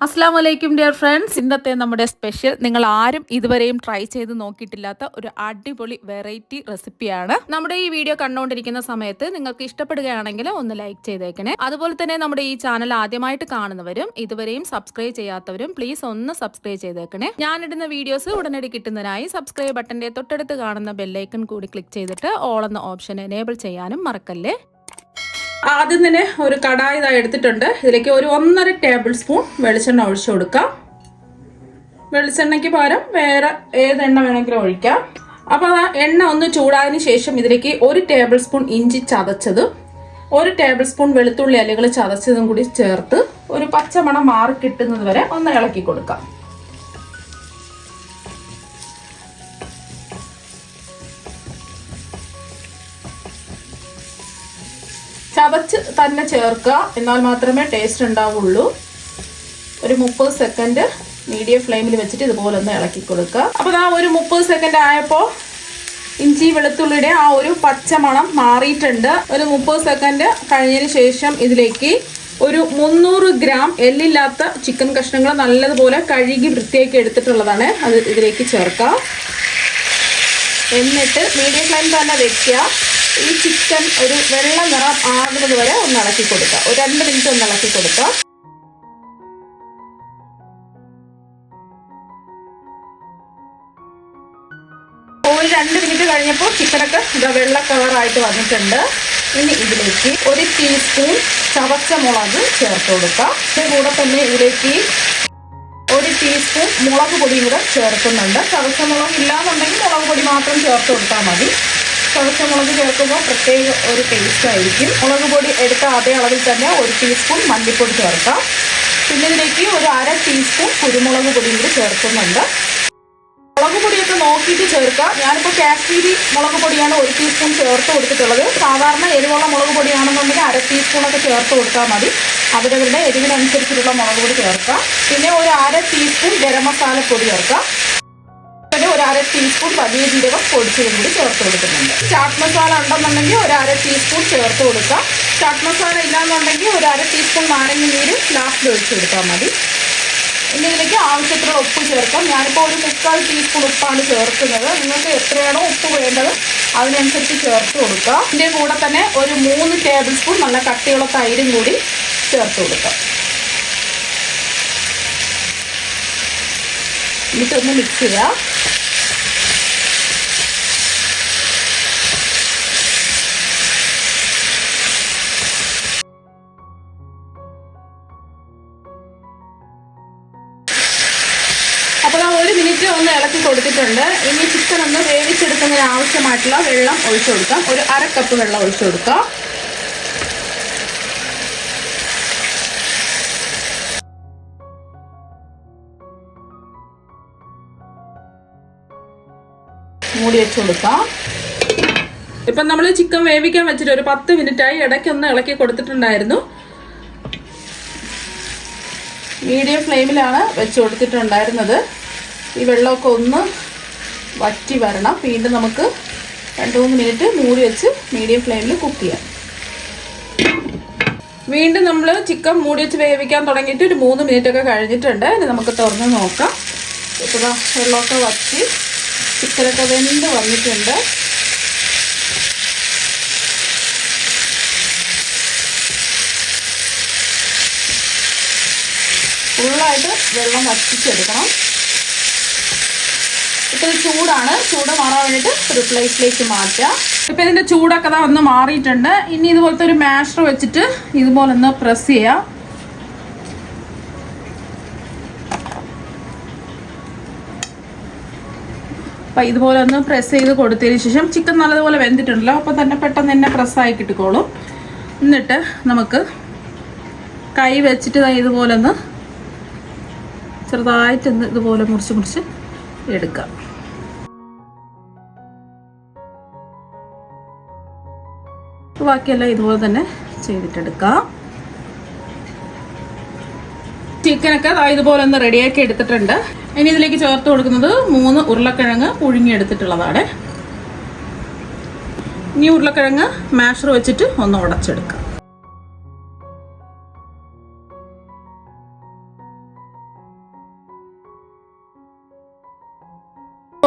അസ്സലാമു അലൈക്കും dear friends. ഇന്നത്തെ നമ്മുടെ സ്പെഷ്യൽ നിങ്ങൾ ആരും ഇതുവരെയും ട്രൈ ചെയ്ത് നോക്കിയിട്ടില്ലാത്ത ഒരു അടിപൊളി വെറൈറ്റി റെസിപ്പിയാണ്. നമ്മുടെ ഈ വീഡിയോ കണ്ടുകൊണ്ടിരിക്കുന്ന സമയത്ത് നിങ്ങൾക്ക് ഇഷ്ടപ്പെടുകയാണെങ്കിൽ ഒന്ന് ലൈക്ക് ചെയ്തേക്കണേ. അതുപോലെ തന്നെ നമ്മുടെ ഈ ചാനൽ ആദ്യമായിട്ട് കാണുന്നവരും ഇതുവരെയും സബ്സ്ക്രൈബ് ചെയ്യാത്തവരും പ്ലീസ് ഒന്ന് സബ്സ്ക്രൈബ് ചെയ്തേക്കണേ. ഞാനിടുന്ന വീഡിയോസ് ഉടനടി കിട്ടുന്നതിനായി സബ്സ്ക്രൈബ് ബട്ടന്റെ തൊട്ടടുത്ത് കാണുന്ന ബെല്ലൈക്കൺ കൂടി ക്ലിക്ക് ചെയ്തിട്ട് ഓൾ എന്ന ഓപ്ഷൻ എനേബിൾ ചെയ്യാനും മറക്കല്ലേ. ആദ്യം തന്നെ ഒരു കടായി ഇതായി എടുത്തിട്ടുണ്ട്. ഇതിലേക്ക് ഒരു 1.5 ടേബിൾ സ്പൂൺ വെളിച്ചെണ്ണ ഒഴിച്ചു കൊടുക്കാം. വെളിച്ചെണ്ണയ്ക്ക് പകരം വേറെ ഏതെണ്ണ വേണമെങ്കിലും ഒഴിക്കാം. അപ്പോൾ ആ എണ്ണ ഒന്ന് ചൂടായതിനു ശേഷം ഇതിലേക്ക് 1 ടേബിൾ സ്പൂൺ ഇഞ്ചി ചതച്ചതും 1 ടേബിൾ സ്പൂൺ വെളുത്തുള്ളി അല്ലികൾ ചതച്ചതും കൂടി ചേർത്ത് ഒരു പച്ചമണം മാറി കിട്ടുന്നത് വരെ ഒന്ന് ഇളക്കി കൊടുക്കാം. ചതച്ച് തന്നെ ചേർക്കുക, എന്നാൽ മാത്രമേ ടേസ്റ്റ് ഉണ്ടാവുള്ളൂ. ഒരു 30 സെക്കൻഡ് മീഡിയം ഫ്ലെയിമിൽ വെച്ചിട്ട് ഇതുപോലെ ഒന്ന് ഇളക്കി കൊടുക്കുക. അപ്പോൾ ആ ഒരു 30 സെക്കൻഡ് ആയപ്പോൾ ഇഞ്ചി വെളുത്തുള്ളിയുടെ ആ ഒരു പച്ചമണം മാറിയിട്ടുണ്ട്. ഒരു 30 സെക്കൻഡ് കഴിഞ്ഞതിന് ശേഷം ഇതിലേക്ക് ഒരു 300 ഗ്രാം എല്ലില്ലാത്ത ചിക്കൻ കഷ്ണങ്ങൾ നല്ലതുപോലെ കഴുകി വൃത്തിയാക്കി എടുത്തിട്ടുള്ളതാണ്. അത് ഇതിലേക്ക് ചേർക്കാം. എന്നിട്ട് മീഡിയം ഫ്ലെയിം തന്നെ വെക്കുക. ഈ ചിക്കൻ ഒരു വെള്ള നിറം ആകുന്നത് വരെ ഒന്ന് ഇളക്കി കൊടുക്കുക. ഒരു 2 മിനിറ്റ് ഒന്ന് ഇളക്കി കൊടുക്കുക. ഒരു 2 മിനിറ്റ് കഴിഞ്ഞപ്പോൾ ചിക്കനൊക്കെ വെള്ള കളറായിട്ട് വന്നിട്ടുണ്ട്. ഇനി ഇതിലേക്ക് 1 ടീസ്പൂൺ ചതച്ച മുളക് ചേർത്ത് കൊടുക്കുക. ഇതിൻ്റെ കൂടെ തന്നെ ഇതിലേക്ക് 1 ടീസ്പൂൺ മുളക് പൊടിയും കൂടെ ചേർക്കുന്നുണ്ട്. ചതച്ച മുളക് ഇല്ലാന്നുണ്ടെങ്കിൽ മുളക് പൊടി മാത്രം ചേർത്ത് കൊടുത്താൽ മതി. ചതച്ച മുളക് ചേർക്കുമ്പോൾ പ്രത്യേക ഒരു ടേസ്റ്റ് ആയിരിക്കും. മുളക് പൊടി എടുത്ത അതേ അളവിൽ തന്നെ 1 ടീസ്പൂൺ മല്ലിപ്പൊടി ചേർക്കാം. പിന്നെ ഇതിലേക്ക് ഒരു 1/2 ടീസ്പൂൺ കുരുമുളക് പൊടിയും കൂടി ചേർക്കുന്നുണ്ട്. മുളക് പൊടിയൊക്കെ നോക്കിയിട്ട് ചേർക്കാം. ഞാനിപ്പോൾ കാശ്മീരി മുളക് പൊടിയാണ് 1 ടീസ്പൂൺ ചേർത്ത് കൊടുത്തിട്ടുള്ളത്. സാധാരണ എരിവുള്ള മുളക് പൊടിയാണെന്നുണ്ടെങ്കിൽ 1/2 ടീസ്പൂണൊക്കെ ചേർത്ത് കൊടുത്താൽ മതി. അവരവരുടെ എരിവിനനുസരിച്ചിട്ടുള്ള മുളക് പൊടി ചേർക്കാം. പിന്നെ ഒരു 1/2 ടീസ്പൂൺ ഗരം മസാല പൊടി ചേർക്കാം. ഒരു 1/2 ടീസ്പൂൺ വലിയ ജീരകം പൊടിച്ചതും കൂടി ചേർത്ത് കൊടുക്കുന്നുണ്ട്. ചാട്ട് മസാല ഉണ്ടെന്നുണ്ടെങ്കിൽ ഒരു 1/2 ടീസ്പൂൺ ചേർത്ത് കൊടുക്കാം. ചാട്ട് മസാല ഇല്ലാന്നുണ്ടെങ്കിൽ ഒരു 1/2 ടീസ്പൂൺ നാരങ്ങ നീര് ലാസ്റ്റിൽ ഒഴിച്ച് കൊടുത്താൽ മതി. ഇനി ഇതിലേക്ക് ആവശ്യത്തിനുള്ള ഉപ്പ് ചേർക്കാം. ഞാനിപ്പോൾ ഒരു 3/4 ടീസ്പൂൺ ഉപ്പാണ് ചേർക്കുന്നത്. നിങ്ങൾക്ക് എത്രയാണോ ഉപ്പ് വേണ്ടത് അതിനനുസരിച്ച് ചേർത്ത് കൊടുക്കുക. ഇതിൻ്റെ കൂടെ തന്നെ ഒരു 3 ടേബിൾ സ്പൂൺ നല്ല കട്ടിയുള്ള തൈരും കൂടി ചേർത്ത് കൊടുക്കാം. എന്നിട്ടൊന്ന് മിക്സ് ചെയ്യുക. അപ്പോൾ 1 മിനിറ്റ് ഒന്ന് ഇളക്കി കൊടുത്തിട്ടുണ്ട്. ഇനി ചിക്കൻ ഒന്ന് വേവിച്ചെടുക്കുന്നതിന് ആവശ്യമായിട്ടുള്ള വെള്ളം ഒഴിച്ചു കൊടുക്കാം. ഒരു 1/2 കപ്പ് വെള്ളം ഒഴിച്ചു കൊടുക്കാം. മൂടി വെച്ച് കൊടുക്കാം. ഇപ്പം നമ്മൾ ചിക്കൻ വേവിക്കാൻ വെച്ചിട്ട് ഒരു 10 മിനിറ്റായി. ഇടയ്ക്കൊന്ന് ഇളക്കി കൊടുത്തിട്ടുണ്ടായിരുന്നു. മീഡിയം ഫ്ലെയിമിലാണ് വെച്ച് കൊടുത്തിട്ടുണ്ടായിരുന്നത്. ഈ വെള്ളമൊക്കെ ഒന്ന് വറ്റി വരണം. വീണ്ടും നമുക്ക് 2-3 മിനിറ്റ് മൂടി വെച്ച് മീഡിയം ഫ്ലെയിമിൽ കുക്ക് ചെയ്യാം. വീണ്ടും നമ്മൾ ചിക്കൻ മൂടി വെച്ച് വേവിക്കാൻ തുടങ്ങിയിട്ട് ഒരു 3 മിനിറ്റൊക്കെ കഴിഞ്ഞിട്ടുണ്ട്. ഇനി നമുക്ക് തുറന്ന് നോക്കാം. ഇപ്പോൾ വെള്ളമൊക്കെ വറ്റി ചിക്കനൊക്കെ വെന്ത് വന്നിട്ടുണ്ട്. ഫുള്ളായിട്ട് വെള്ളം വറ്റിച്ചെടുക്കണം. ഇപ്പോൾ ഇത് ചൂടാണ്. ചൂട് മാറാൻ വേണ്ടിയിട്ട് ഒരു പ്ലേറ്റിലേക്ക് മാറ്റാം. ഇപ്പോൾ ഇതിൻ്റെ ചൂടൊക്കെ ഒന്ന് മാറിയിട്ടുണ്ട്. ഇനി ഇതുപോലത്തെ ഒരു മാഷർ വെച്ചിട്ട് ഇതുപോലെ ഒന്ന് പ്രസ് ചെയ്യാം. അപ്പോൾ ഇതുപോലെ ഒന്ന് പ്രസ് ചെയ്ത് കൊടുത്തതിന് ശേഷം ചിക്കൻ നല്ലതുപോലെ വെന്തിട്ടുണ്ടല്ലോ. അപ്പോൾ തന്നെ പെട്ടെന്ന് തന്നെ പ്രസ്സായി കിട്ടിക്കോളും. എന്നിട്ട് നമുക്ക് കൈ വെച്ചിട്ട് ഇതുപോലെ ഒന്ന് ചെറുതായിട്ടൊന്ന് ഇതുപോലെ മുറിച്ച് എടുക്കാം. ബാക്കിയെല്ലാം ഇതുപോലെ തന്നെ ചെയ്തിട്ടെടുക്കാം. ചിക്കനൊക്കെ ഇതുപോലെ ഒന്ന് റെഡിയാക്കി എടുത്തിട്ടുണ്ട്. ഇനി ഇതിലേക്ക് ചേർത്ത് കൊടുക്കുന്നത് 3 ഉരുളക്കിഴങ്ങ് പുഴുങ്ങിയെടുത്തിട്ടുള്ളതാണ്. ഇനി ഉരുളക്കിഴങ്ങ് മാഷർ വെച്ചിട്ട് ഒന്ന് ഉടച്ചെടുക്കാം.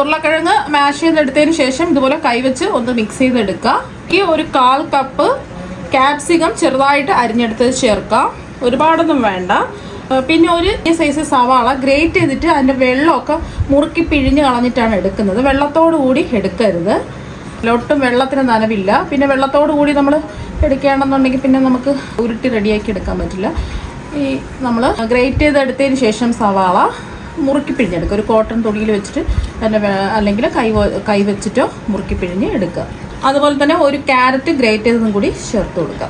ഉരുളക്കിഴങ്ങ് മാഷ് ചെയ്തെടുത്തതിന് ശേഷം ഇതുപോലെ കൈവച്ച് ഒന്ന് മിക്സ് ചെയ്തെടുക്കുക. ഈ ഒരു 1/4 കപ്പ് ക്യാപ്സിക്കം ചെറുതായിട്ട് അരിഞ്ഞെടുത്തത് ചേർക്കാം, ഒരുപാടൊന്നും വേണ്ട. പിന്നെ ഒരു സൈസ് സവാള ഗ്രേറ്റ് ചെയ്തിട്ട് അതിൻ്റെ വെള്ളമൊക്കെ മുറുക്കി പിഴിഞ്ഞ് കളഞ്ഞിട്ടാണ് എടുക്കുന്നത്. വെള്ളത്തോടു കൂടി എടുക്കരുത്, ഒട്ടും വെള്ളത്തിന് നനവില്ല. പിന്നെ വെള്ളത്തോടു കൂടി നമ്മൾ എടുക്കുകയാണെന്നുണ്ടെങ്കിൽ പിന്നെ നമുക്ക് ഉരുട്ടി റെഡിയാക്കി എടുക്കാൻ പറ്റില്ല. ഈ നമ്മൾ ഗ്രേറ്റ് ചെയ്തെടുത്തതിന് ശേഷം സവാള മുറുക്കി പിഴിഞ്ഞെടുക്കുക. ഒരു കോട്ടൺ തുണിയിൽ വെച്ചിട്ട് അതിൻ്റെ അല്ലെങ്കിൽ കൈ വെച്ചിട്ടോ മുറുക്കി പിഴിഞ്ഞ് എടുക്കുക. അതുപോലെ തന്നെ ഒരു ക്യാരറ്റ് ഗ്രേറ്റ് ചെയ്തതും കൂടി ചേർത്ത് കൊടുക്കുക.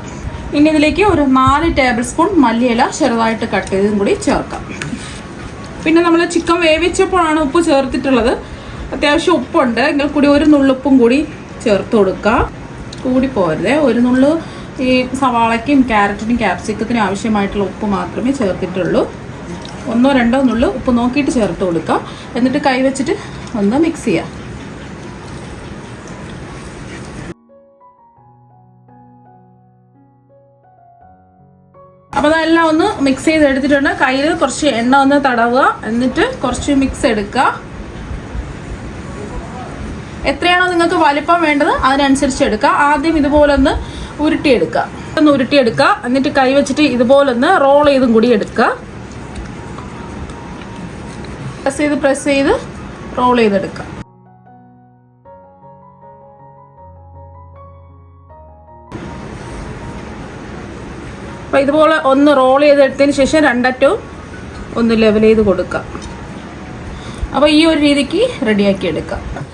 ഇനി ഇതിലേക്ക് ഒരു 4 ടേബിൾ സ്പൂൺ മല്ലിയില ചെറുതായിട്ട് കട്ട് ചെയ്തതും കൂടി ചേർക്കാം. പിന്നെ നമ്മൾ ചിക്കൻ വേവിച്ചപ്പോഴാണ് ഉപ്പ് ചേർത്തിട്ടുള്ളത്. അത്യാവശ്യം ഉപ്പുണ്ട്, എങ്കിൽ കൂടി ഒരു നുള്ളുപ്പും കൂടി ചേർത്ത് കൊടുക്കുക. കൂടി പോരുതേ. ഒരു നുള്ളു ഈ സവാളയ്ക്കും ക്യാരറ്റിനും ക്യാപ്സിക്കത്തിനും ആവശ്യമായിട്ടുള്ള ഉപ്പ് മാത്രമേ ചേർത്തിട്ടുള്ളൂ. 1-2 നുള്ളു ഉപ്പ് നോക്കിയിട്ട് ചേർത്ത് കൊടുക്കുക. എന്നിട്ട് കൈ വെച്ചിട്ട് ഒന്ന് മിക്സ് ചെയ്യുക. അപ്പോൾ അതെല്ലാം ഒന്ന് മിക്സ് ചെയ്ത് എടുത്തിട്ടുണ്ട്. കയ്യിൽ കുറച്ച് എണ്ണ ഒന്ന് തടവുക, എന്നിട്ട് കുറച്ച് മിക്സ് എടുക്കുക. എത്രയാണോ നിങ്ങൾക്ക് വലിപ്പം വേണ്ടത് അതിനനുസരിച്ച് എടുക്കുക. ആദ്യം ഇതുപോലെ ഒന്ന് ഉരുട്ടിയെടുക്കുക. എന്നിട്ട് കൈ വെച്ചിട്ട് ഇതുപോലെ ഒന്ന് റോൾ ചെയ്തും കൂടി എടുക്കുക. പ്രസ് ചെയ്ത് റോൾ ചെയ്തെടുക്കുക. അപ്പോൾ ഇതുപോലെ ഒന്ന് റോൾ ചെയ്തെടുത്തതിന് ശേഷം 2 അറ്റവും ഒന്ന് ലെവൽ ചെയ്ത് കൊടുക്കുക. അപ്പോൾ ഈ ഒരു രീതിക്ക് റെഡിയാക്കി എടുക്കുക.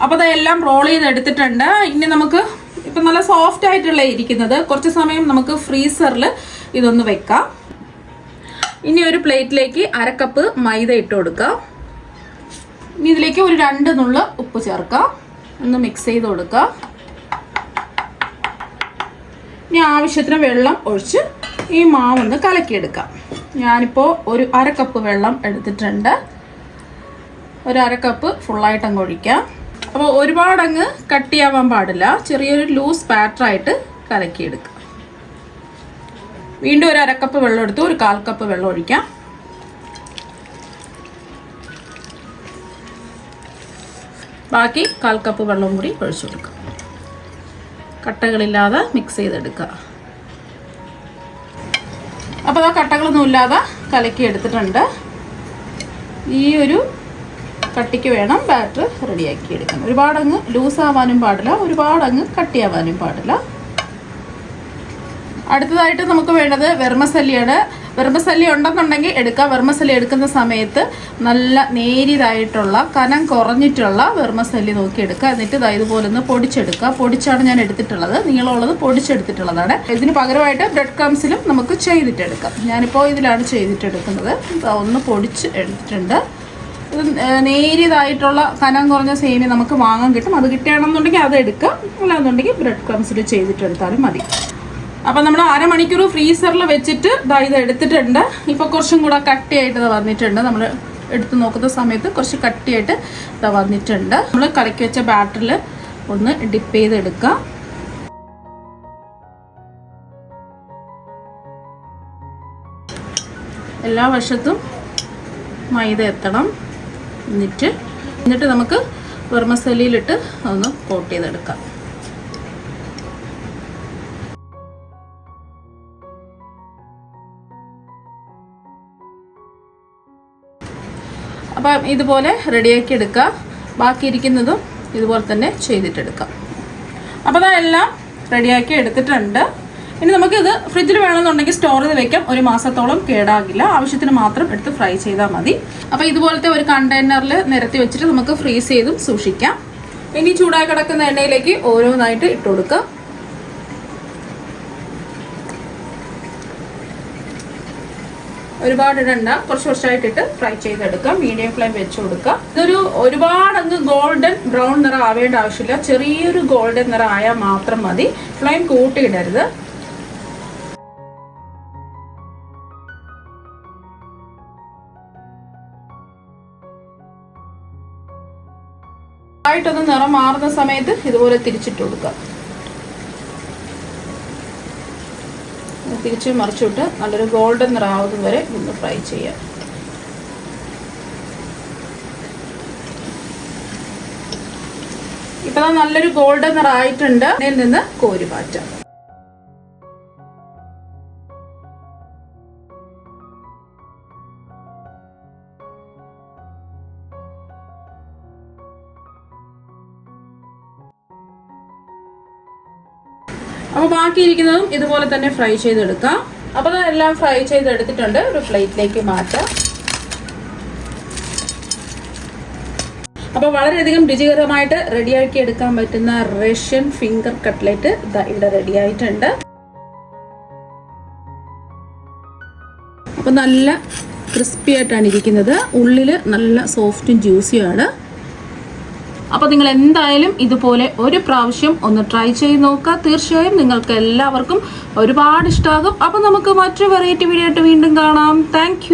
അപ്പോൾ അതെല്ലാം റോൾ ചെയ്തെടുത്തിട്ടുണ്ട്. ഇനി നമുക്ക് ഇപ്പം നല്ല സോഫ്റ്റ് ആയിട്ടുള്ള ഇരിക്കുന്നത്, കുറച്ച് സമയം നമുക്ക് ഫ്രീസറിൽ ഇതൊന്ന് വെക്കാം. ഇനി ഒരു പ്ലേറ്റിലേക്ക് 1/2 കപ്പ് മൈദ ഇട്ട് കൊടുക്കുക. ഇനി ഇതിലേക്ക് ഒരു 2 നുള്ള ഉപ്പ് ചേർക്കാം, ഒന്ന് മിക്സ് ചെയ്ത് കൊടുക്കുക. ഇനി ആവശ്യത്തിന് വെള്ളം ഒഴിച്ച് ഈ മാവൊന്ന് കലക്കിയെടുക്കാം. ഞാനിപ്പോൾ ഒരു 1/2 കപ്പ് വെള്ളം എടുത്തിട്ടുണ്ട്. ഒരു 1/2 കപ്പ് ഫുള്ളായിട്ട് അങ്ങ് ഒഴിക്കാം. അപ്പോൾ ഒരുപാടങ്ങ് കട്ടിയാവാൻ പാടില്ല, ചെറിയൊരു ലൂസ് ബാറ്ററായിട്ട് കലക്കിയെടുക്കുക. വീണ്ടും ഒരു 1/2 കപ്പ് വെള്ളം എടുത്ത് ഒരു 1/4 കപ്പ് വെള്ളം ഒഴിക്കാം. ബാക്കി 1/4 കപ്പ് വെള്ളം കൂടി ഒഴിച്ചു കൊടുക്കുക. കട്ടകളില്ലാതെ മിക്സ് ചെയ്തെടുക്കുക. അപ്പോൾ ആ കട്ടകളൊന്നും ഇല്ലാതെ കലക്കി എടുത്തിട്ടുണ്ട്. ഈ ഒരു കട്ടിക്ക് വേണം ബാറ്റർ റെഡിയാക്കി എടുക്കാൻ. ഒരുപാടങ്ങ് ലൂസാവാനും പാടില്ല, ഒരുപാടങ്ങ് കട്ടിയാവാനും പാടില്ല. അടുത്തതായിട്ട് നമുക്ക് വേണ്ടത് വെർമസല്ലിയാണ്. വെർമസല്ലി ഉണ്ടെന്നുണ്ടെങ്കിൽ എടുക്കുക. വെർമസല്ലി എടുക്കുന്ന സമയത്ത് നല്ല നേരിയതായിട്ടുള്ള കനം കുറഞ്ഞിട്ടുള്ള വെർമസല്ലി നോക്കി എടുക്കുക. എന്നിട്ട് ഇതുപോലെ ഒന്ന് പൊടിച്ചെടുക്കുക. പൊടിച്ചാണ് ഞാൻ എടുത്തിട്ടുള്ളത്, നീളമുള്ളത് പൊടിച്ചെടുത്തിട്ടുള്ളതാണ്. ഇതിന് പകരമായിട്ട് ബ്രെഡ് ക്രംസിലും നമുക്ക് ചെയ്തിട്ടെടുക്കാം. ഞാനിപ്പോൾ ഇതിലാണ് ചെയ്തിട്ടെടുക്കുന്നത്. ഒന്ന് പൊടിച്ച് എടുത്തിട്ടുണ്ട്. ഇത് നേരിയതായിട്ടുള്ള കനം കുറഞ്ഞ സേമിയ നമുക്ക് വാങ്ങാൻ കിട്ടും. അത് കിട്ടുകയാണെന്നുണ്ടെങ്കിൽ അത് എടുക്കാം, അല്ലാന്നുണ്ടെങ്കിൽ ബ്രെഡ് ക്രംസിൽ ചെയ്തിട്ടെടുത്താലും മതി. അപ്പം നമ്മൾ 1/2 മണിക്കൂർ ഫ്രീസറിൽ വെച്ചിട്ട് ഇത് എടുത്തിട്ടുണ്ട്. ഇപ്പോൾ കുറച്ചും കൂടെ കട്ടിയായിട്ട് വന്നിട്ടുണ്ട്. നമ്മൾ എടുത്ത് നോക്കുന്ന സമയത്ത് കുറച്ച് കട്ടിയായിട്ട് വന്നിട്ടുണ്ട്. നമ്മൾ കലക്കി വെച്ച ബാറ്ററിൽ ഒന്ന് ഡിപ്പ് ചെയ്തെടുക്കാം. എല്ലാ വശത്തും മൈദ എത്തണം. എന്നിട്ട് നമുക്ക് വെർമസല്ലിയിലിട്ട് ഒന്ന് കോട്ട് ചെയ്തെടുക്കാം. അപ്പം ഇതുപോലെ റെഡിയാക്കി എടുക്കുക. ബാക്കിയിരിക്കുന്നതും ഇതുപോലെ തന്നെ ചെയ്തിട്ടെടുക്കാം. അപ്പോൾ അതെല്ലാം റെഡിയാക്കി എടുത്തിട്ടുണ്ട്. ഇനി നമുക്കിത് ഫ്രിഡ്ജിൽ വേണമെന്നുണ്ടെങ്കിൽ സ്റ്റോർ ചെയ്ത് വെക്കാം. 1 മാസത്തോളം കേടാകില്ല. ആവശ്യത്തിന് മാത്രം എടുത്ത് ഫ്രൈ ചെയ്താൽ മതി. അപ്പോൾ ഇതുപോലത്തെ ഒരു കണ്ടെയ്നറിൽ നിരത്തി വെച്ചിട്ട് നമുക്ക് ഫ്രീസ് ചെയ്തും സൂക്ഷിക്കാം. ഇനി ചൂടായി കിടക്കുന്ന എണ്ണയിലേക്ക് ഓരോന്നായിട്ട് ഇട്ട് കൊടുക്കുക. ഒരുപാട് ഇടണ്ട, കുറച്ച് കുറച്ചായിട്ടിട്ട് ഫ്രൈ ചെയ്തെടുക്കാം. മീഡിയം ഫ്ലെയിം വെച്ച് കൊടുക്കുക. ഇതൊരു ഒരുപാടങ്ങ് ഗോൾഡൻ ബ്രൗൺ നിറം ആവേണ്ട ആവശ്യമില്ല. ചെറിയൊരു ഗോൾഡൻ നിറം ആയാൽ മാത്രം മതി. ഫ്ലെയിം കൂട്ടിയിടരുത്. ആയിട്ടൊന്ന് നിറം മാറുന്ന സമയത്ത് ഇതുപോലെ തിരിച്ചിട്ട് കൊടുക്കുക. തിരിച്ച് മറിച്ചിട്ട് നല്ലൊരു ഗോൾഡൻ നിറാവുന്നത് വരെ ഒന്ന് ഫ്രൈ ചെയ്യാം. ഇപ്പൊ നല്ലൊരു ഗോൾഡൻ നിറായിട്ടുണ്ട്. ഇതിൽ നിന്ന് കോരി മാറ്റാം. അപ്പോൾ ബാക്കിയിരിക്കുന്നതും ഇതുപോലെ തന്നെ ഫ്രൈ ചെയ്തെടുക്കാം. അപ്പോൾ എല്ലാം ഫ്രൈ ചെയ്തെടുത്തിട്ടുണ്ട്. ഒരു പ്ലേറ്റിലേക്ക് മാറ്റാം. അപ്പോൾ വളരെയധികം രുചികരമായിട്ട് റെഡിയാക്കി എടുക്കാൻ പറ്റുന്ന റഷ്യൻ ഫിംഗർ കട്ട്ലറ്റ് ഇവിടെ റെഡി ആയിട്ടുണ്ട്. അപ്പോൾ നല്ല ക്രിസ്പി ആയിട്ടാണ് ഇരിക്കുന്നത്. ഉള്ളിൽ നല്ല സോഫ്റ്റും ജ്യൂസിയാണ്. അപ്പോൾ നിങ്ങൾ എന്തായാലും ഇതുപോലെ ഒരു പ്രാവശ്യം ഒന്ന് ട്രൈ ചെയ്ത് നോക്കുക. തീർച്ചയായും നിങ്ങൾക്ക് എല്ലാവർക്കും ഒരുപാട് ഇഷ്ടമാകും. അപ്പോൾ നമുക്ക് മറ്റൊരു വെറൈറ്റി വീഡിയോ ആയിട്ട് വീണ്ടും കാണാം. താങ്ക്